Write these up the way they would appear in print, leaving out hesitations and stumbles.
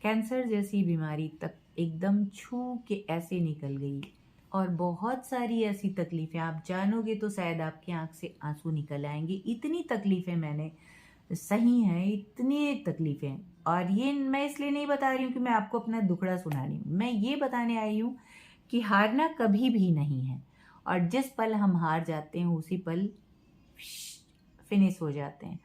Cancer जैसी बीमारी तक एकदम छू के ऐसे निकल गई। और बहुत सारी ऐसी तकलीफ़ें आप जानोगे तो शायद आपकी आँख से आँसू निकल आएँगे। इतनी तकलीफ़ें मैंने सही हैं, इतनी तकलीफ़ें। और ये मैं इसलिए नहीं बता रही हूँ कि मैं आपको अपना दुखड़ा सुना रही हूँ। मैं ये बताने आई हूँ कि हारना कभी भी नहीं है, और जिस पल हम हार जाते हैं उसी पल फिनिश हो जाते हैं।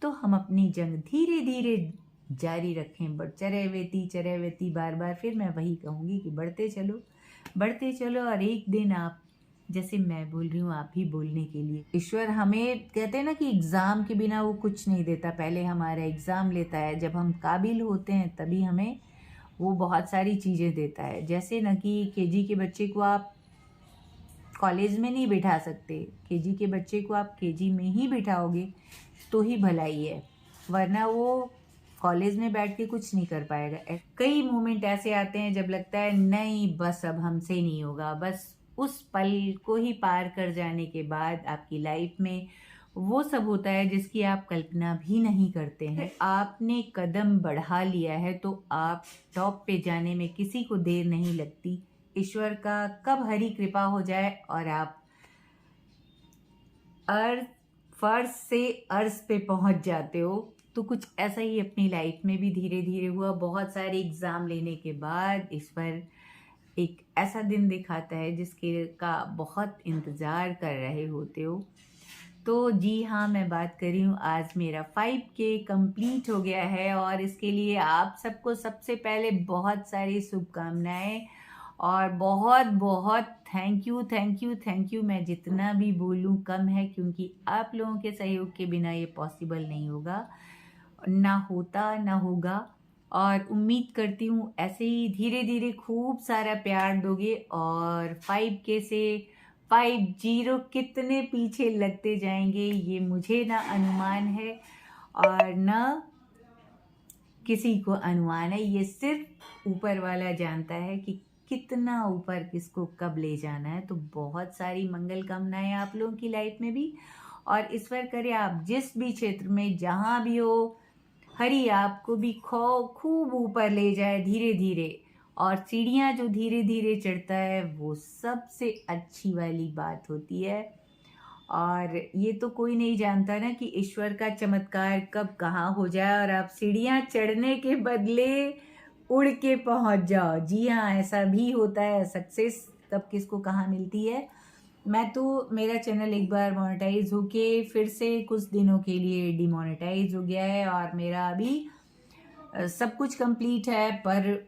तो हम अपनी जंग धीरे धीरे जारी रखें, बट चरैवेती बार बार फिर मैं वही कहूँगी कि बढ़ते चलो। और एक दिन आप, जैसे मैं बोल रही हूँ, आप भी बोलने के लिए, ईश्वर हमें कहते हैं ना कि एग्ज़ाम के बिना वो कुछ नहीं देता, पहले हमारा एग्ज़ाम लेता है। जब हम काबिल होते हैं तभी हमें वो बहुत सारी चीज़ें देता है। जैसे ना कि केजी के बच्चे को आप कॉलेज में नहीं बिठा सकते, केजी के बच्चे को आप केजी में ही बिठाओगे तो ही भलाई है, वरना वो कॉलेज में बैठ के कुछ नहीं कर पाएगा। कई मोमेंट ऐसे आते हैं जब लगता है नहीं, बस अब हमसे नहीं होगा। बस उस पल को ही पार कर जाने के बाद आपकी लाइफ में वो सब होता है जिसकी आप कल्पना भी नहीं करते हैं। आपने कदम बढ़ा लिया है तो आप टॉप पे जाने में किसी को देर नहीं लगती। ईश्वर का कब हरी कृपा हो जाए और आप अर्थ फर्श से अर्श पे पहुंच जाते हो। तो कुछ ऐसा ही अपनी लाइफ में भी धीरे धीरे हुआ। बहुत सारे एग्ज़ाम लेने के बाद ईश्वर एक ऐसा दिन दिखाता है जिसके का बहुत इंतज़ार कर रहे होते हो। तो जी हाँ, मैं बात कर रही हूँ, आज मेरा 5K कंप्लीट हो गया है, और इसके लिए आप सबको सबसे पहले बहुत सारी शुभकामनाएं और बहुत बहुत थैंक यू। मैं जितना भी बोलूँ कम है, क्योंकि आप लोगों के सहयोग के बिना ये पॉसिबल नहीं होगा, ना होता ना होगा। और उम्मीद करती हूँ ऐसे ही धीरे धीरे खूब सारा प्यार दोगे, और 5K से 50 कितने पीछे लगते जाएंगे ये मुझे ना अनुमान है और ना किसी को अनुमान है। ये सिर्फ ऊपर वाला जानता है कि कितना ऊपर किसको कब ले जाना है। तो बहुत सारी मंगल कामनाएं आप लोगों की लाइफ में भी, और ईश्वर करे आप जिस भी क्षेत्र में जहाँ भी हो, हरि आपको भी खूब ऊपर ले जाए धीरे धीरे। और सीढ़ियाँ जो धीरे धीरे चढ़ता है वो सबसे अच्छी वाली बात होती है। और ये तो कोई नहीं जानता ना कि ईश्वर का चमत्कार कब कहाँ हो जाए और आप सीढ़ियाँ चढ़ने के बदले उड़ के पहुँच जाओ। जी हाँ, ऐसा भी होता है। सक्सेस कब किसको कहाँ मिलती है। मैं तो, मेरा चैनल एक बार मोनेटाइज होके फिर से कुछ दिनों के लिए डिमोनेटाइज हो गया है, और मेरा अभी सब कुछ कंप्लीट है, पर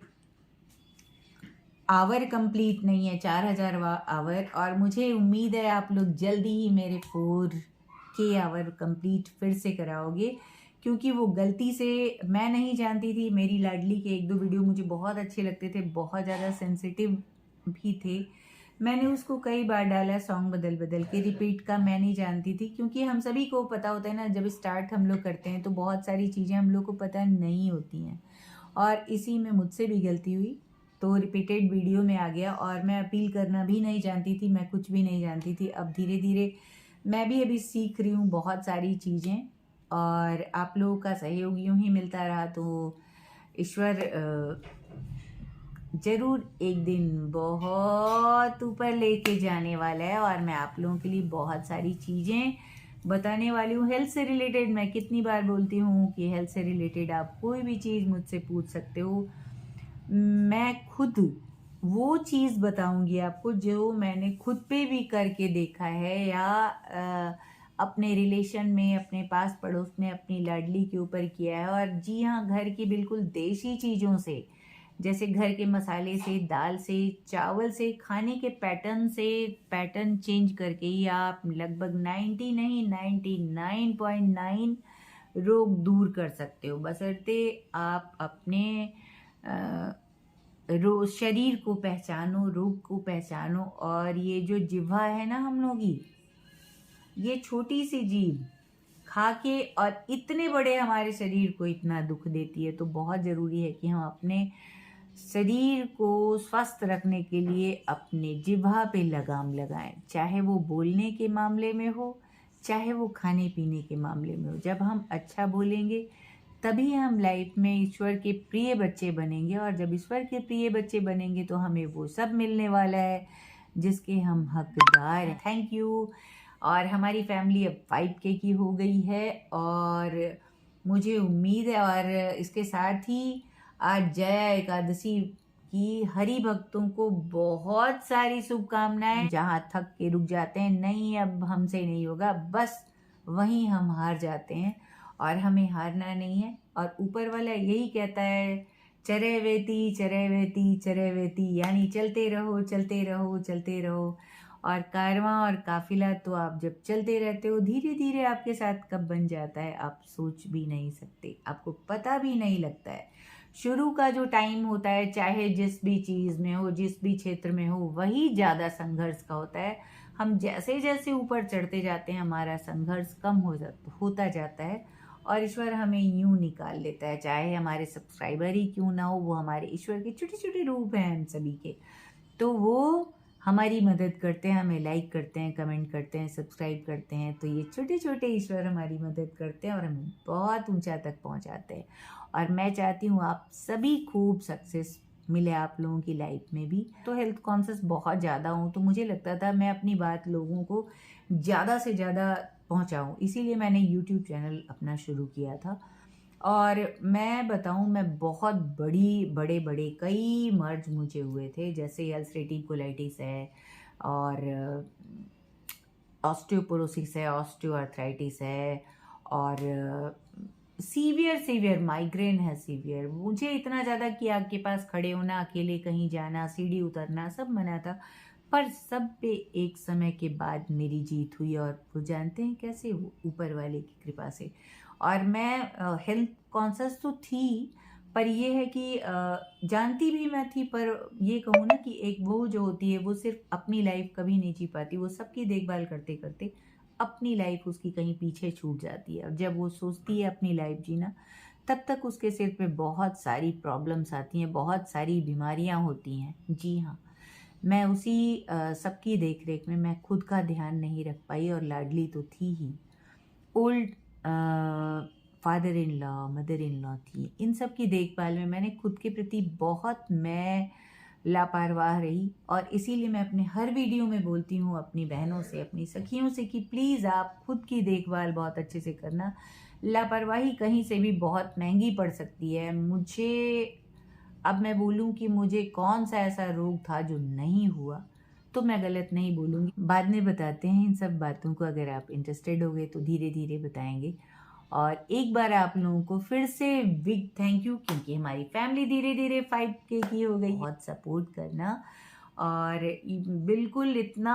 आवर कंप्लीट नहीं है, 4000 आवर। और मुझे उम्मीद है आप लोग जल्दी ही मेरे 4K आवर कंप्लीट फिर से कराओगे, क्योंकि वो गलती से मैं नहीं जानती थी। मेरी लाडली के 1-2 वीडियो मुझे बहुत अच्छे लगते थे, बहुत ज़्यादा सेंसिटिव भी थे। मैंने उसको कई बार डाला, सॉन्ग बदल बदल के रिपीट का। मैं नहीं जानती थी, क्योंकि हम सभी को पता होता है ना, जब स्टार्ट हम लोग करते हैं तो बहुत सारी चीज़ें हम लोग को पता नहीं होती हैं, और इसी में मुझसे भी गलती हुई तो रिपीटेड वीडियो में आ गया। और मैं अपील करना भी नहीं जानती थी, मैं कुछ भी नहीं जानती थी। अब धीरे धीरे मैं भी अभी सीख रही हूँ बहुत सारी चीज़ें, और आप लोगों का सहयोग यूँ ही मिलता रहा तो ईश्वर ज़रूर एक दिन बहुत ऊपर लेके जाने वाला है। और मैं आप लोगों के लिए बहुत सारी चीज़ें बताने वाली हूँ हेल्थ से रिलेटेड। मैं कितनी बार बोलती हूँ कि हेल्थ से रिलेटेड आप कोई भी चीज़ मुझसे पूछ सकते हो। मैं खुद वो चीज़ बताऊंगी आपको जो मैंने खुद पे भी करके देखा है, या अपने रिलेशन में, अपने पास पड़ोस में अपनी लाडली के ऊपर किया है। और जी हाँ, घर की बिल्कुल देसी चीज़ों से, जैसे घर के मसाले से, दाल से, चावल से, खाने के पैटर्न से, पैटर्न चेंज करके ही आप लगभग 90 नहीं 99.9 रोग दूर कर सकते हो, बशर्ते आप अपने शरीर को पहचानो, रोग को पहचानो। और ये जो जिह्वा है ना हम लोग की, ये छोटी सी जीभ खा के और इतने बड़े हमारे शरीर को इतना दुख देती है। तो बहुत ज़रूरी है कि हम अपने शरीर को स्वस्थ रखने के लिए अपने जिह्वा पे लगाम लगाएं, चाहे वो बोलने के मामले में हो, चाहे वो खाने पीने के मामले में हो। जब हम अच्छा बोलेंगे तभी हम लाइफ में ईश्वर के प्रिय बच्चे बनेंगे, और जब ईश्वर के प्रिय बच्चे बनेंगे तो हमें वो सब मिलने वाला है जिसके हम हकदार हैं। Thank you. और हमारी फैमिली अब 5K की हो गई है, और मुझे उम्मीद है, और इसके साथ ही आज जया एकादशी की हरि भक्तों को बहुत सारी शुभकामनाएं। जहाँ थक के रुक जाते हैं, नहीं अब हमसे नहीं होगा, बस वहीं हम हार जाते हैं, और हमें हारना नहीं है। और ऊपर वाला यही कहता है, चरैवेति चरैवेति चरैवेति, यानी चलते रहो चलते रहो चलते रहो। और कारवां और काफिला तो आप जब चलते रहते हो, धीरे धीरे आपके साथ कब बन जाता है आप सोच भी नहीं सकते, आपको पता भी नहीं लगता है। शुरू का जो टाइम होता है, चाहे जिस भी चीज़ में हो, जिस भी क्षेत्र में हो, वही ज़्यादा संघर्ष का होता है। हम जैसे जैसे ऊपर चढ़ते जाते हैं, हमारा संघर्ष कम होता जाता है, और ईश्वर हमें यूं निकाल लेता है। चाहे हमारे सब्सक्राइबर ही क्यों ना हो, वो हमारे ईश्वर के छोटे छोटे रूप हैं हम सभी के, तो वो हमारी मदद करते हैं, हमें लाइक करते हैं, कमेंट करते हैं, सब्सक्राइब करते हैं। तो ये छोटे छोटे ईश्वर हमारी मदद करते हैं और हमें बहुत ऊंचा तक पहुंचाते हैं। और मैं चाहती हूँ आप सभी खूब सक्सेस मिले आप लोगों की लाइफ में भी। तो हेल्थ कॉन्शियस बहुत ज़्यादा हूँ, तो मुझे लगता था मैं अपनी बात लोगों को ज़्यादा से ज़्यादा पहुँचाऊँ, इसीलिए मैंने यूट्यूब चैनल अपना शुरू किया था। और मैं बताऊं, मैं बहुत बड़े बड़े कई मर्ज मुझे हुए थे, जैसे अल्सरेटिव कोलाइटिस है, और ऑस्टियोपोरोसिस है, ऑस्टियोआर्थराइटिस है, और सीवियर माइग्रेन है सीवियर। मुझे इतना ज़्यादा कि आग के पास खड़े होना, अकेले कहीं जाना, सीढ़ी उतरना सब मना था, पर सब पे एक समय के बाद मेरी जीत हुई। और वो जानते हैं कैसे, वो ऊपर वाले की कृपा से। और मैं हेल्थ कॉन्शियस तो थी, पर ये है कि जानती भी मैं थी, पर ये कहूँ ना कि एक वो जो होती है, वो सिर्फ अपनी लाइफ कभी नहीं जी पाती, वो सबकी देखभाल करते करते अपनी लाइफ उसकी कहीं पीछे छूट जाती है। और जब वो सोचती है अपनी लाइफ जीना, तब तक उसके सिर पे बहुत सारी प्रॉब्लम्स आती हैं, बहुत सारी बीमारियां होती हैं। जी हाँ, मैं उसी सबकी देख रेख में मैं खुद का ध्यान नहीं रख पाई, और लाडली तो थी ही। Old father in law, mother in law थी, इन सब की देखभाल में मैंने खुद के प्रति बहुत मैं लापरवाह रही। और इसीलिए मैं अपने हर वीडियो में बोलती हूँ अपनी बहनों से, अपनी सखियों से, कि प्लीज़ आप खुद की देखभाल बहुत अच्छे से करना। लापरवाही कहीं से भी बहुत महंगी पड़ सकती है। मुझे, अब मैं बोलूँ कि मुझे कौन सा ऐसा रोग था जो नहीं हुआ, तो मैं गलत नहीं बोलूँगी। बाद में बताते हैं इन सब बातों को, अगर आप इंटरेस्टेड हो गए तो धीरे धीरे बताएंगे। और एक बार आप लोगों को फिर से बिग थैंक यू, क्योंकि हमारी फैमिली धीरे धीरे 5K की हो गई। बहुत सपोर्ट करना, और बिल्कुल इतना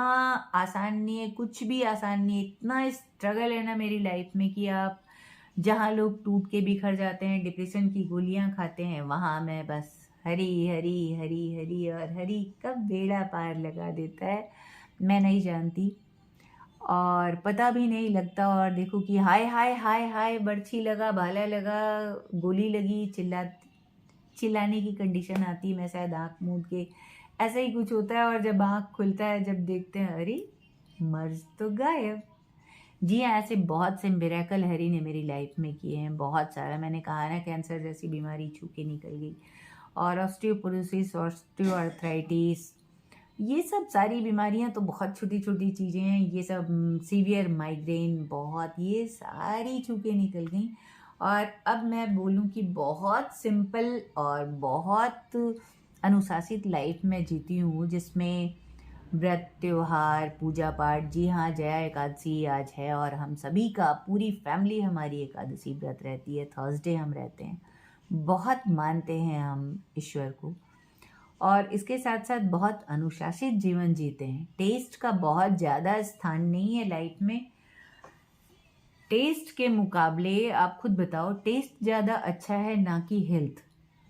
आसान नहीं है, कुछ भी आसान नहीं है। इतना स्ट्रगल है ना मेरी लाइफ में कि आप, जहाँ लोग टूट के बिखर जाते हैं, डिप्रेशन की गोलियां खाते हैं, वहाँ मैं बस हरी हरी हरी हरी, और हरी कब बेड़ा पार लगा देता है मैं नहीं जानती, और पता भी नहीं लगता। और देखो कि हाय हाय हाय हाय, बर्छी लगा, भाला लगा, गोली लगी, चिल्लाने की कंडीशन आती है। मैं शायद आँख मूंद के ऐसा ही कुछ होता है, और जब आँख खुलता है, जब देखते हैं, अरे मर्ज तो गायब। जी हाँ, ऐसे बहुत से मिरेकल हरी ने मेरी लाइफ में किए हैं, बहुत सारा। मैंने कहा ना, कैंसर जैसी बीमारी छू के निकल गई, और ऑस्टियोपोरोसिस, ऑस्टियोआर्थराइटिस, ये सब सारी बीमारियां तो बहुत छोटी छोटी चीज़ें हैं। ये सब सीवियर माइग्रेन, बहुत, ये सारी छू के निकल गई। और अब मैं बोलूं कि बहुत सिंपल और बहुत अनुशासित लाइफ में जीती हूँ, जिसमें व्रत, त्योहार, पूजा पाठ। जी हाँ, जया एकादशी आज है, और हम सभी का, पूरी फैमिली हमारी एकादशी व्रत रहती है। थर्सडे हम रहते हैं, बहुत मानते हैं हम ईश्वर को, और इसके साथ साथ बहुत अनुशासित जीवन जीते हैं। टेस्ट का बहुत ज़्यादा स्थान नहीं है लाइफ में। टेस्ट के मुकाबले आप खुद बताओ, टेस्ट ज़्यादा अच्छा है ना कि हेल्थ।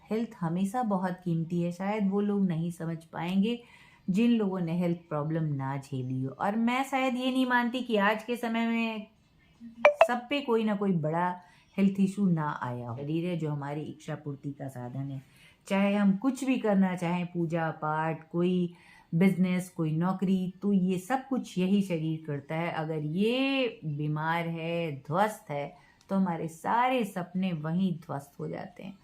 हेल्थ हमेशा बहुत कीमती है। शायद वो लोग नहीं समझ पाएंगे जिन लोगों ने हेल्थ प्रॉब्लम ना झेली हो। और मैं शायद ये नहीं मानती कि आज के समय में सब पे कोई ना कोई बड़ा हेल्थ इशू ना आया हो। शरीर है जो हमारी इच्छा पूर्ति का साधन है। चाहे हम कुछ भी करना चाहें, पूजा पाठ, कोई बिजनेस, कोई नौकरी, तो ये सब कुछ यही शरीर करता है। अगर ये बीमार है, ध्वस्त है, तो हमारे सारे सपने वहीं ध्वस्त हो जाते हैं।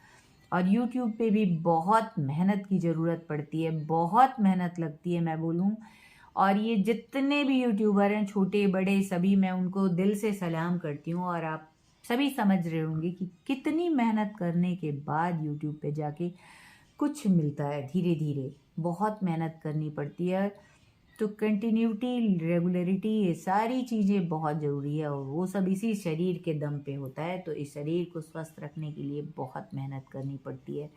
और यूट्यूब पे भी बहुत मेहनत की ज़रूरत पड़ती है, बहुत मेहनत लगती है मैं बोलूँ। और ये जितने भी यूट्यूबर हैं, छोटे बड़े सभी, मैं उनको दिल से सलाम करती हूँ। और आप सभी समझ रहे होंगे कि कितनी मेहनत करने के बाद यूट्यूब पे जाके कुछ मिलता है। धीरे धीरे बहुत मेहनत करनी पड़ती है, तो कंटिन्यूटी, रेगुलरिटी, ये सारी चीज़ें बहुत ज़रूरी है। और वो सब इसी शरीर के दम पे होता है। तो इस शरीर को स्वस्थ रखने के लिए बहुत मेहनत करनी पड़ती है।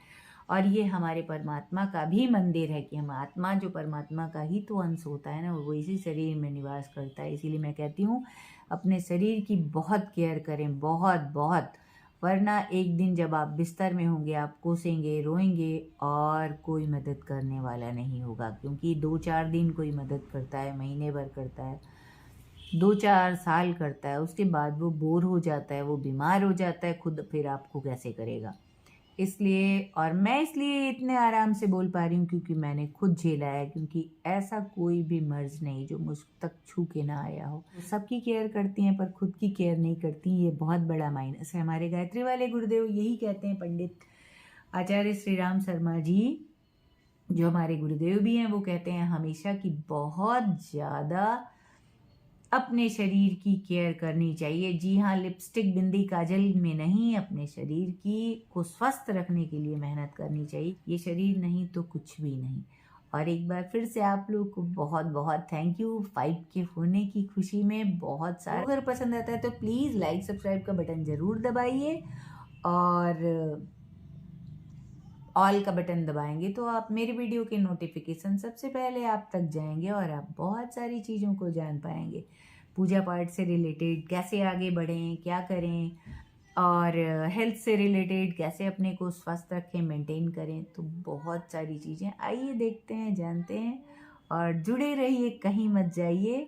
और ये हमारे परमात्मा का भी मंदिर है कि हम आत्मा जो परमात्मा का ही तो अंश होता है ना, वो इसी शरीर में निवास करता है। इसीलिए मैं कहती हूँ अपने शरीर की बहुत केयर करें, बहुत बहुत। वरना एक दिन जब आप बिस्तर में होंगे, आप कोसेंगे, रोएंगे और कोई मदद करने वाला नहीं होगा। क्योंकि 2-4 दिन कोई मदद करता है, महीने भर करता है, 2-4 साल करता है, उसके बाद वो बोर हो जाता है, वो बीमार हो जाता है खुद, फिर आपको कैसे करेगा। इसलिए, और मैं इसलिए इतने आराम से बोल पा रही हूँ क्योंकि मैंने खुद झेला है। क्योंकि ऐसा कोई भी मर्ज नहीं जो मुझ तक छू के ना आया हो। सबकी केयर करती हैं पर खुद की केयर नहीं करती, ये बहुत बड़ा माइनस है। हमारे गायत्री वाले गुरुदेव यही कहते हैं, पंडित आचार्य श्री राम शर्मा जी जो हमारे गुरुदेव भी हैं, वो कहते हैं हमेशा कि बहुत ज़्यादा अपने शरीर की केयर करनी चाहिए। जी हाँ, लिपस्टिक, बिंदी, काजल में नहीं, अपने शरीर की को स्वस्थ रखने के लिए मेहनत करनी चाहिए। ये शरीर नहीं तो कुछ भी नहीं। और एक बार फिर से आप लोग को बहुत बहुत थैंक यू 5K होने की खुशी में। बहुत सारा, अगर पसंद आता है तो प्लीज़ लाइक सब्सक्राइब का बटन ज़रूर दबाइए। और ऑल का बटन दबाएंगे तो आप मेरी वीडियो के नोटिफिकेशन सबसे पहले आप तक जाएंगे और आप बहुत सारी चीज़ों को जान पाएंगे। पूजा पाठ से रिलेटेड कैसे आगे बढ़ें, क्या करें, और हेल्थ से रिलेटेड कैसे अपने को स्वस्थ रखें, मेंटेन करें। तो बहुत सारी चीज़ें, आइए देखते हैं, जानते हैं और जुड़े रहिए, कहीं मत जाइए।